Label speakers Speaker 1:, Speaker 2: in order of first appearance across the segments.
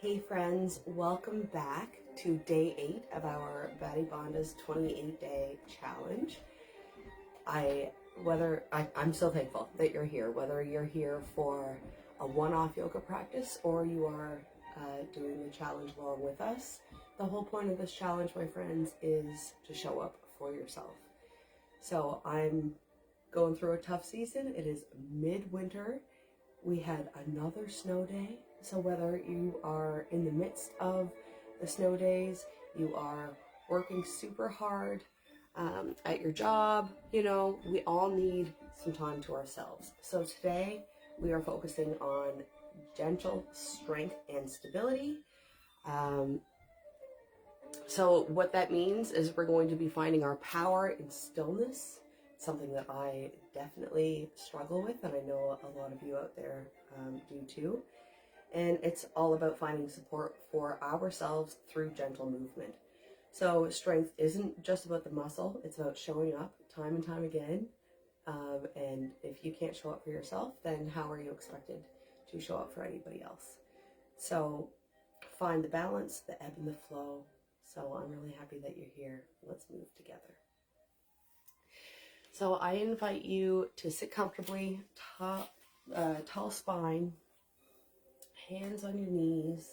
Speaker 1: Hey friends, welcome back to day 8 of our Badi Bonda's 28-day challenge. I'm so thankful that you're here, whether you're here for a one-off yoga practice or you are doing the challenge along with us. The whole point of this challenge, my friends, is to show up for yourself. So I'm going through a tough season. It is midwinter. We had another snow day. So whether you are in the midst of the snow days, you are working super hard at your job, we all need some time to ourselves. So today we are focusing on gentle strength and stability. So what that means is we're going to be finding our power in stillness, something that I definitely struggle with, and I know a lot of you out there do too. And it's all about finding support for ourselves through gentle movement. So strength isn't just about the muscle, it's about showing up time and time again. And if you can't show up for yourself, then how are you expected to show up for anybody else? So find the balance, the ebb and the flow. So I'm really happy that you're here. Let's move together. So I invite you to sit comfortably, tall spine, hands on your knees.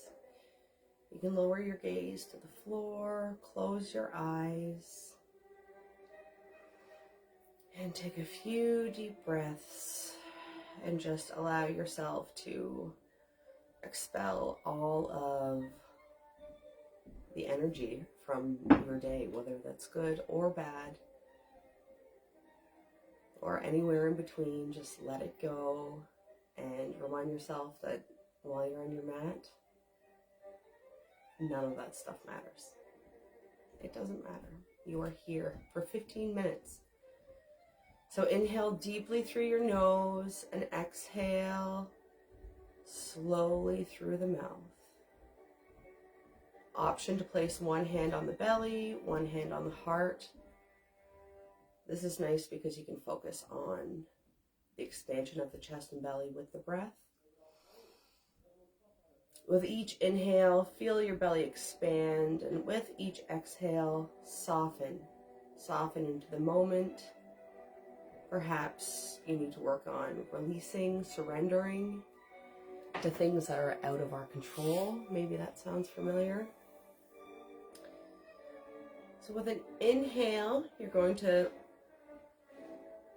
Speaker 1: You can lower your gaze to the floor, close your eyes, and take a few deep breaths and just allow yourself to expel all of the energy from your day, whether that's good or bad, or anywhere in between. Just let it go and remind yourself that while you're on your mat, none of that stuff matters. It doesn't matter. You are here for 15 minutes. So inhale deeply through your nose and exhale slowly through the mouth. Option to place one hand on the belly, one hand on the heart. This is nice because you can focus on the expansion of the chest and belly with the breath. With each inhale, feel your belly expand, and with each exhale, soften. Soften into the moment. Perhaps you need to work on releasing, surrendering to things that are out of our control. Maybe that sounds familiar. So with an inhale, you're going to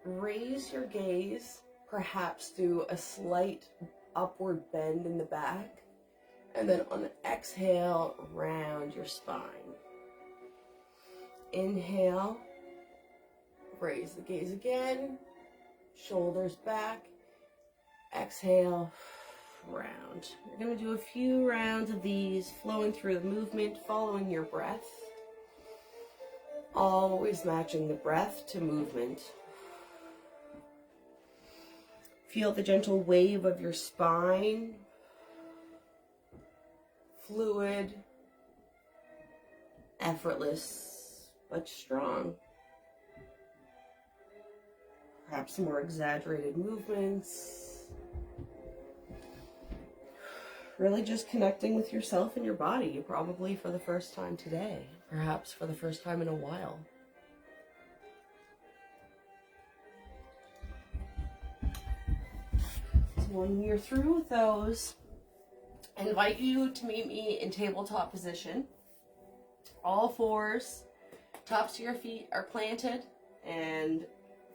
Speaker 1: raise your gaze, perhaps do a slight upward bend in the back. And then on an exhale, round your spine. Inhale, raise the gaze again, shoulders back. Exhale, round. You're going to do a few rounds of these, flowing through the movement, following your breath. Always matching the breath to movement. Feel the gentle wave of your spine. Fluid, effortless, but strong. Perhaps more exaggerated movements. Really just connecting with yourself and your body, probably for the first time today, perhaps for the first time in a while. So when you're through with those, I invite you to meet me in tabletop position. All fours, tops of your feet are planted and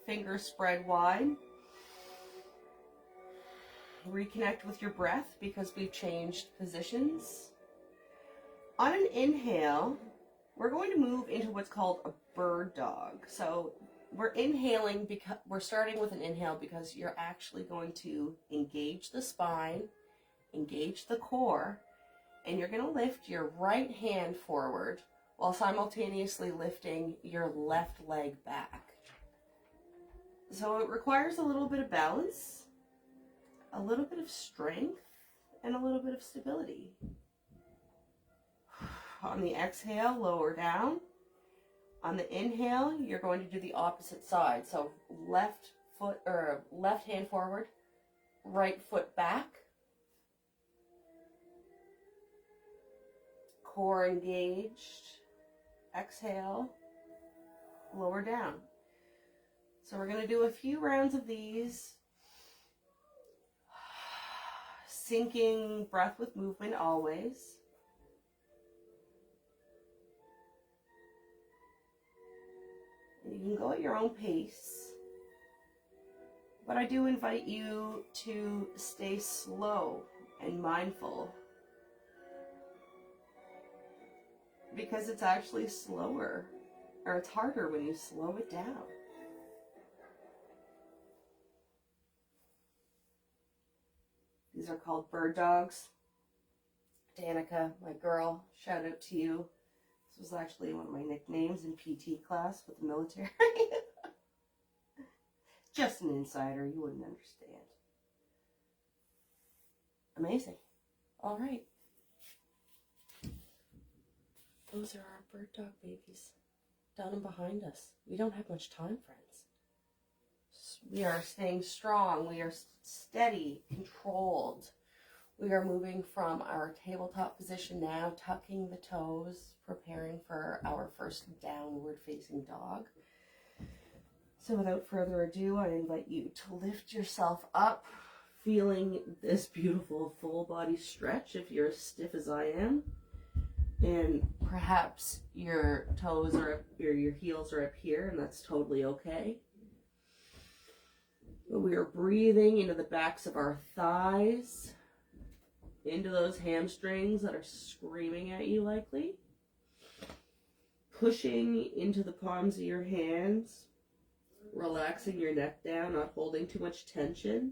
Speaker 1: fingers spread wide. Reconnect with your breath because we've changed positions. On an inhale, we're going to move into what's called a bird dog. So we're inhaling because we're starting with an inhale because you're actually going to engage the spine, engage the core, and you're going to lift your right hand forward while simultaneously lifting your left leg back. So it requires a little bit of balance, a little bit of strength, and a little bit of stability. On the exhale, lower down. On the inhale, you're going to do the opposite side. So left hand forward, right foot back. core engaged. Exhale, lower down. So we're going to do a few rounds of these. Syncing breath with movement always. And you can go at your own pace. But I do invite you to stay slow and mindful, because it's actually slower, or it's harder when you slow it down. These are called bird dogs. Danica, my girl, shout out to you. This was actually one of my nicknames in PT class with the military. Just an insider, you wouldn't understand. Amazing. All right. Those are our bird dog babies down and behind us. We don't have much time, friends. We are staying strong. We are steady, controlled. We are moving from our tabletop position now, tucking the toes, preparing for our first downward facing dog. So without further ado, I invite you to lift yourself up, feeling this beautiful full body stretch if you're as stiff as I am. And perhaps your toes are up, or your heels are up here, and that's totally okay. But we are breathing into the backs of our thighs, into those hamstrings that are screaming at you likely. Pushing into the palms of your hands. Relaxing your neck down, not holding too much tension.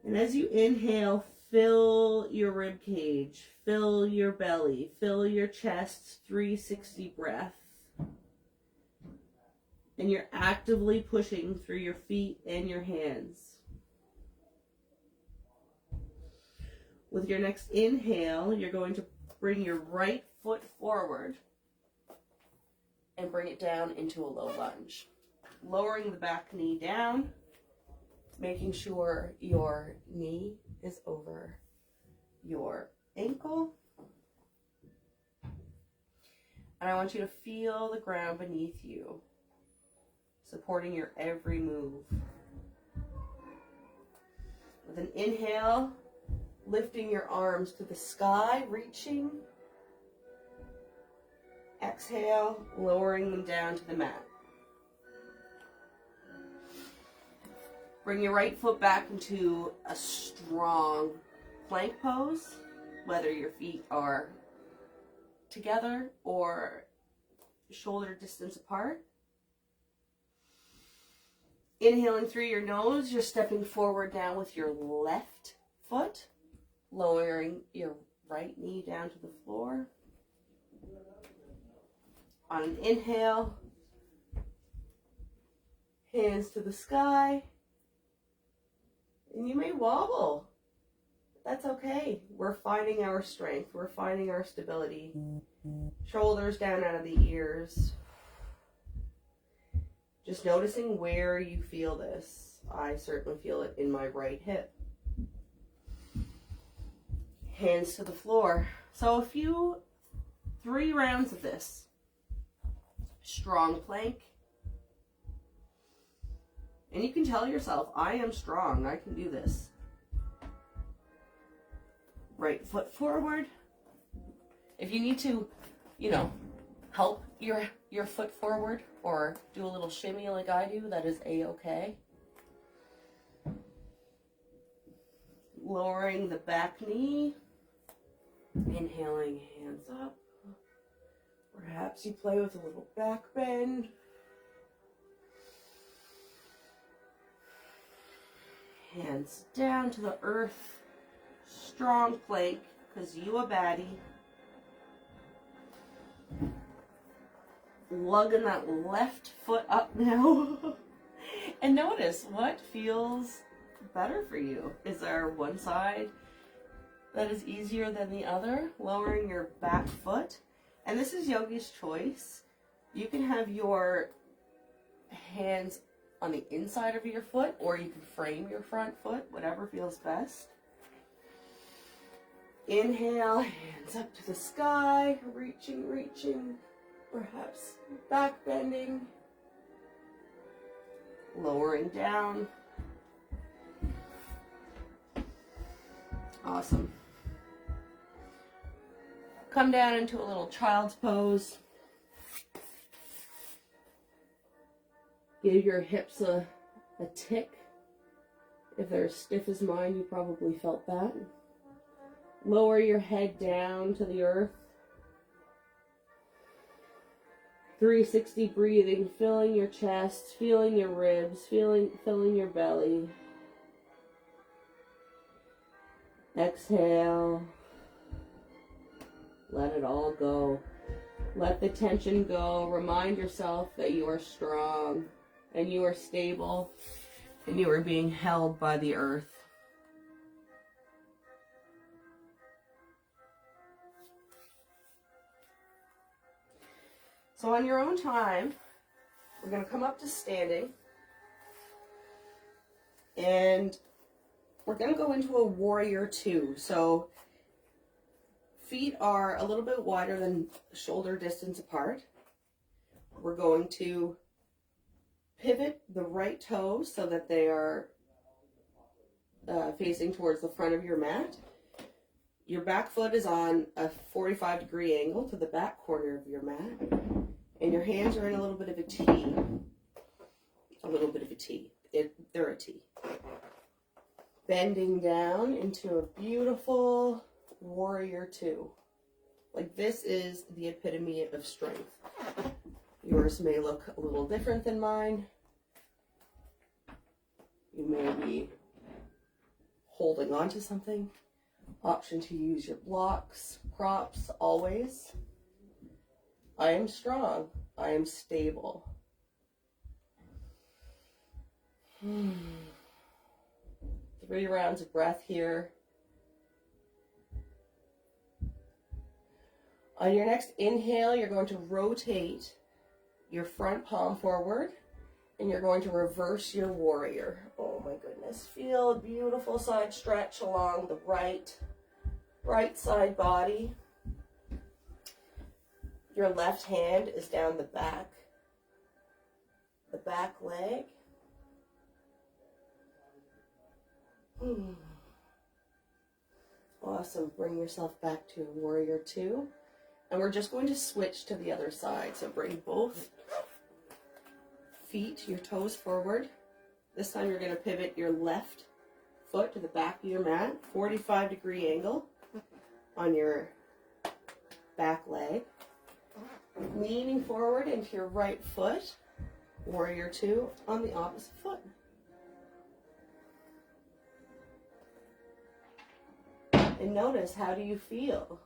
Speaker 1: And as you inhale, fill your rib cage, fill your belly, fill your chest, 360 breath. And you're actively pushing through your feet and your hands. With your next inhale, you're going to bring your right foot forward and bring it down into a low lunge. Lowering the back knee down, making sure your knee is over your ankle. And I want you to feel the ground beneath you, supporting your every move. With an inhale, lifting your arms to the sky, reaching. Exhale, lowering them down to the mat. Bring your right foot back into a strong plank pose, whether your feet are together or shoulder distance apart. Inhaling through your nose, you're stepping forward down with your left foot, lowering your right knee down to the floor. On an inhale, hands to the sky, and you may wobble. That's okay. We're finding our strength. We're finding our stability. Shoulders down out of the ears. Just noticing where you feel this. I certainly feel it in my right hip. Hands to the floor. So 3 rounds of this. Strong plank. And you can tell yourself, I am strong. I can do this. Right foot forward. If you need to, help your foot forward or do a little shimmy like I do, that is a-okay. Lowering the back knee. Inhaling, hands up. Perhaps you play with a little back bend. Hands down to the earth. Strong plank, because you a baddie. Lugging that left foot up now. And notice what feels better for you. Is there one side that is easier than the other? Lowering your back foot. And this is Yogi's choice. You can have your hands on the inside of your foot, or you can frame your front foot, whatever feels best. Inhale, hands up to the sky, reaching, perhaps back bending, lowering down. Awesome. Come down into a little child's pose. Give your hips a tick. If they're as stiff as mine, you probably felt that. Lower your head down to the earth. 360 breathing, filling your chest, feeling your ribs, filling your belly. Exhale. Let it all go. Let the tension go. Remind yourself that you are strong and you are stable and you are being held by the earth. So on your own time, we're going to come up to standing, and we're going to go into a warrior two. So feet are a little bit wider than shoulder distance apart. We're going to pivot the right toes so that they are facing towards the front of your mat. Your back foot is on a 45-degree angle to the back corner of your mat. And your hands are in a little bit of a T. A little bit of a T. They're a T. Bending down into a beautiful warrior two. Like, this is the epitome of strength. Yours may look a little different than mine. You may be holding on to something. Option to use your blocks, props, always. I am strong. I am stable. 3 rounds of breath here. On your next inhale, you're going to rotate your front palm forward and you're going to reverse your warrior. Oh my goodness. Feel a beautiful side stretch along the right side body. Your left hand is down the back leg. Awesome. Bring yourself back to warrior two. And we're just going to switch to the other side. So bring both feet, your toes forward. This time you're going to pivot your left foot to the back of your mat, 45-degree angle on your back leg. Leaning forward into your right foot, warrior two on the opposite foot. And notice, how do you feel?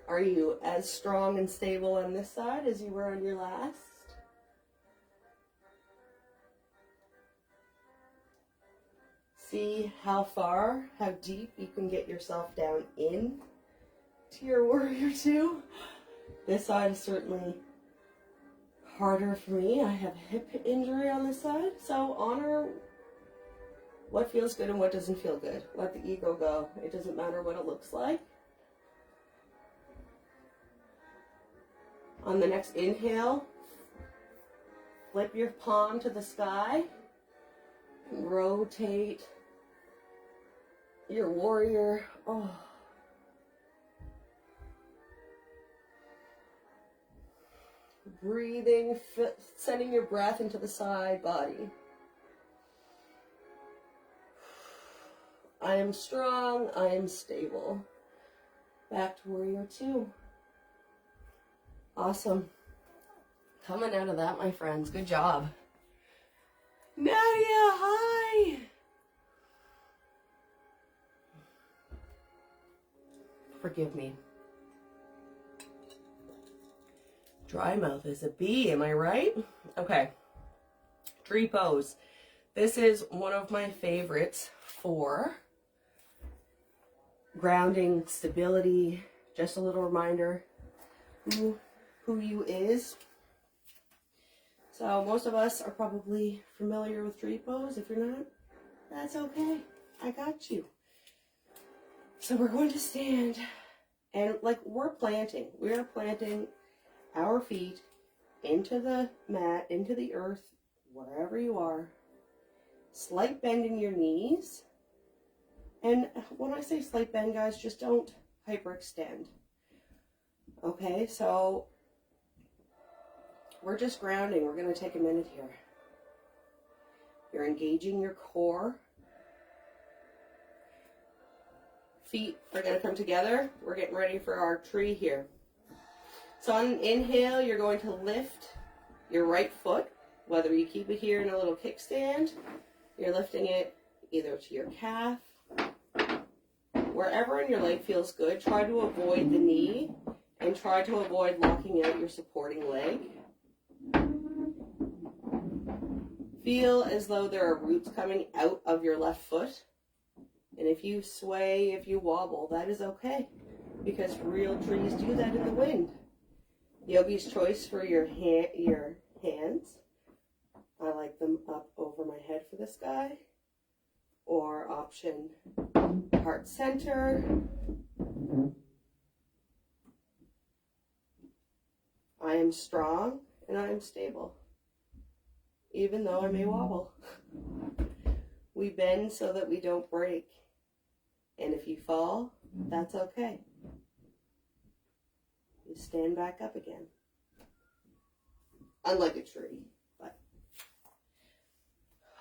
Speaker 1: Are you as strong and stable on this side as you were on your last? See how far, how deep you can get yourself down in to your warrior two. This side is certainly harder for me. I have a hip injury on this side, so honor what feels good and what doesn't feel good. Let the ego go. It doesn't matter what it looks like. On the next inhale, flip your palm to the sky, rotate your warrior. Oh. Breathing, sending your breath into the side body. I am strong, I am stable. Back to warrior two. Awesome. Coming out of that, my friends. Good job. Nadia, hi. Forgive me. Dry mouth is a bee, am I right? Okay. Tree pose. This is one of my favorites for grounding, stability. Just a little reminder who you is. So most of us are probably familiar with tree pose. If you're not, that's okay. I got you. So we're going to stand and like we are planting our feet into the mat, into the earth, wherever you are. Slight bend in your knees. And when I say slight bend, guys, just don't hyperextend. Okay, so we're just grounding. We're going to take a minute here. You're engaging your core. Feet are going to come together. We're getting ready for our tree here. So on an inhale, you're going to lift your right foot, whether you keep it here in a little kickstand, you're lifting it either to your calf, wherever in your leg feels good. Try to avoid the knee and try to avoid locking out your supporting leg. Feel as though there are roots coming out of your left foot. And if you sway, if you wobble, that is okay, because real trees do that in the wind. Yogi's choice for your hands. I like them up over my head for this guy. Or option heart center. I am strong and I am stable, even though I may wobble. We bend so that we don't break. And if you fall, that's okay. You stand back up again. Unlike a tree, but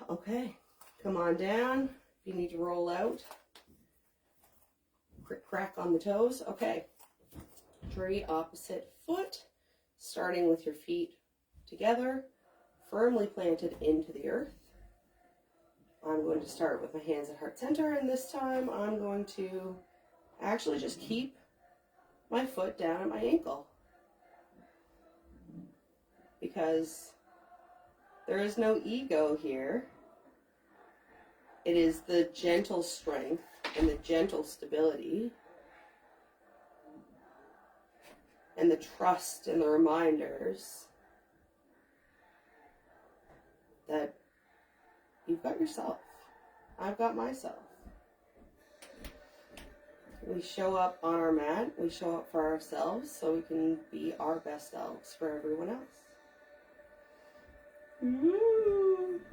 Speaker 1: okay. Come on down. If you need to roll out, quick crack on the toes. Okay. Tree, opposite foot, starting with your feet together, firmly planted into the earth. I'm going to start with my hands at heart center, and this time I'm going to actually just keep my foot down at my ankle, because there is no ego here. It is the gentle strength and the gentle stability and the trust and the reminders that you've got yourself. I've got myself. We show up on our mat. We show up for ourselves so we can be our best selves for everyone else.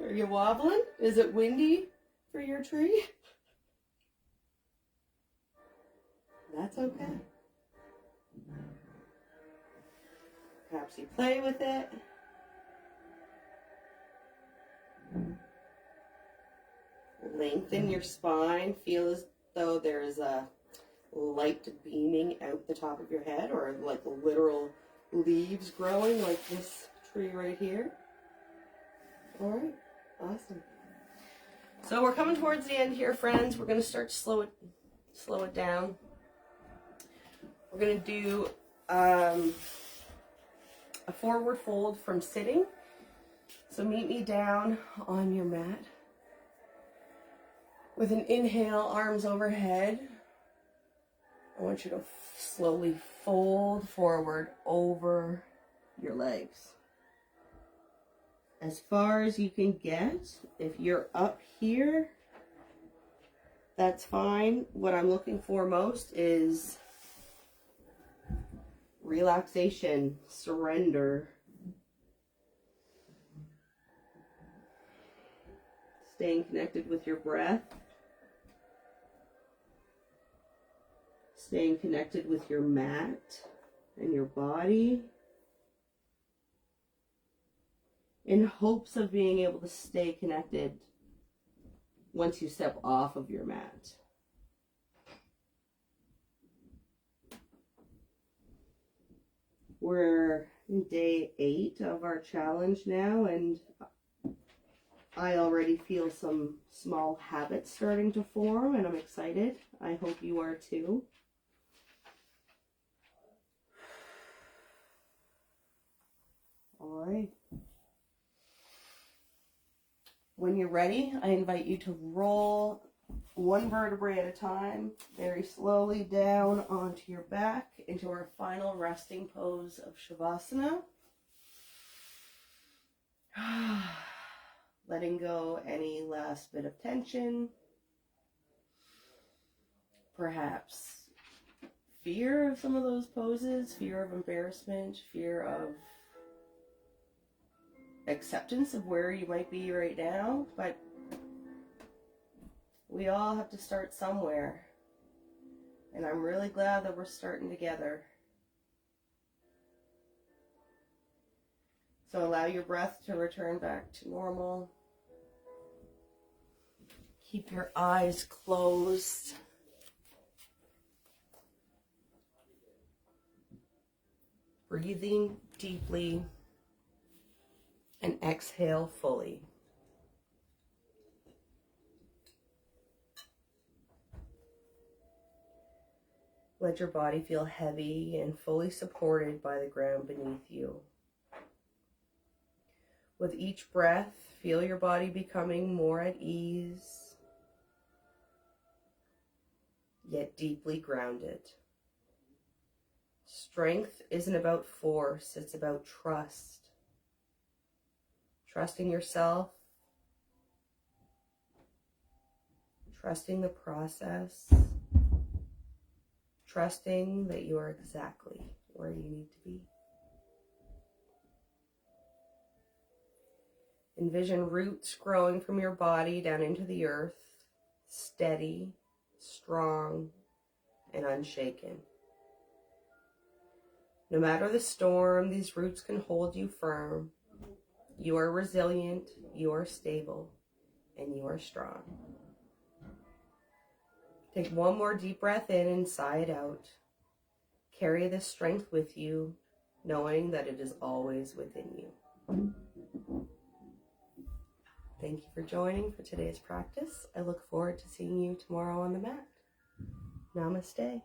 Speaker 1: Are you wobbling? Is it windy for your tree? That's okay. Perhaps you play with it. Lengthen your spine. Feel as though there's a light beaming out the top of your head, or like literal leaves growing like this tree right here. All right, awesome. So we're coming towards the end here, friends. We're going to start to slow it down. We're going to do a forward fold from sitting. So meet me down on your mat. With an inhale, arms overhead. I want you to slowly fold forward over your legs. As far as you can get. If you're up here, that's fine. What I'm looking for most is relaxation, surrender. Staying connected with your breath. Staying connected with your mat and your body, in hopes of being able to stay connected once you step off of your mat. We're in day 8 of our challenge now, and I already feel some small habits starting to form, and I'm excited. I hope you are too. All right. When you're ready, I invite you to roll one vertebrae at a time, very slowly down onto your back into our final resting pose of Shavasana. Letting go any last bit of tension. perhaps fear of some of those poses, fear of embarrassment, fear of acceptance of where you might be right now, but we all have to start somewhere. And I'm really glad that we're starting together. So allow your breath to return back to normal. Keep your eyes closed. Breathing deeply and exhale fully. Let your body feel heavy and fully supported by the ground beneath you. With each breath, feel your body becoming more at ease, yet deeply grounded. Strength isn't about force, it's about trust. Trusting yourself, trusting the process, trusting that you are exactly where you need to be. Envision roots growing from your body down into the earth, steady, strong, and unshaken. No matter the storm, these roots can hold you firm. You are resilient, you are stable, and you are strong. Take one more deep breath in and sigh it out. Carry this strength with you, knowing that it is always within you. Thank you for joining for today's practice. I look forward to seeing you tomorrow on the mat. Namaste.